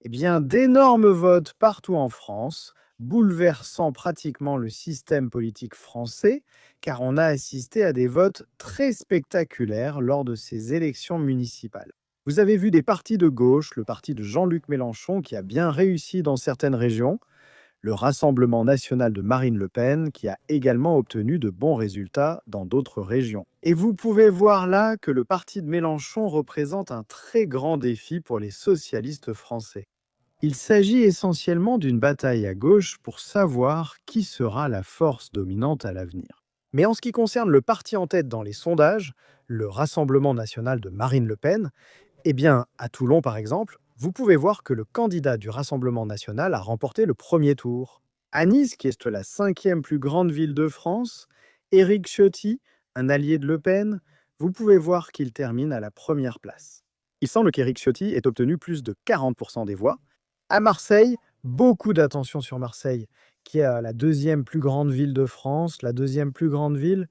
Eh bien, d'énormes votes partout en France, bouleversant pratiquement le système politique français, car on a assisté à des votes très spectaculaires lors de ces élections municipales. Vous avez vu des partis de gauche, le parti de Jean-Luc Mélenchon qui a bien réussi dans certaines régions, le Rassemblement national de Marine Le Pen qui a également obtenu de bons résultats dans d'autres régions. Et vous pouvez voir là que le parti de Mélenchon représente un très grand défi pour les socialistes français. Il s'agit essentiellement d'une bataille à gauche pour savoir qui sera la force dominante à l'avenir. Mais en ce qui concerne le parti en tête dans les sondages, le Rassemblement national de Marine Le Pen, eh bien, à Toulon par exemple, vous pouvez voir que le candidat du Rassemblement national a remporté le premier tour. À Nice, qui est la cinquième plus grande ville de France, Éric Ciotti, un allié de Le Pen, vous pouvez voir qu'il termine à la première place. Il semble qu'Éric Ciotti ait obtenu plus de 40% des voix. À Marseille, beaucoup d'attention sur Marseille, qui est la deuxième plus grande ville de France, la deuxième plus grande ville.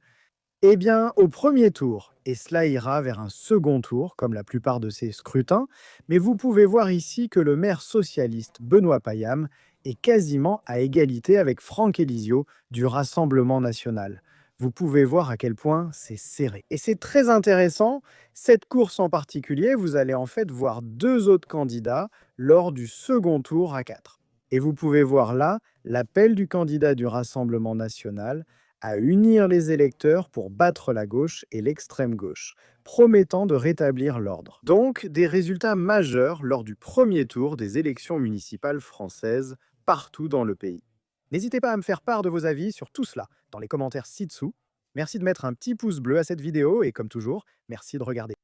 Eh bien, au premier tour, et cela ira vers un second tour, comme la plupart de ces scrutins, mais vous pouvez voir ici que le maire socialiste Benoît Payam est quasiment à égalité avec Franck Elysiaux du Rassemblement national. Vous pouvez voir à quel point c'est serré. Et c'est très intéressant, cette course en particulier, vous allez en fait voir deux autres candidats lors du second tour à 4. Et vous pouvez voir là l'appel du candidat du Rassemblement national à unir les électeurs pour battre la gauche et l'extrême gauche, promettant de rétablir l'ordre. Donc, des résultats majeurs lors du premier tour des élections municipales françaises partout dans le pays. N'hésitez pas à me faire part de vos avis sur tout cela dans les commentaires ci-dessous. Merci de mettre un petit pouce bleu à cette vidéo et comme toujours, merci de regarder.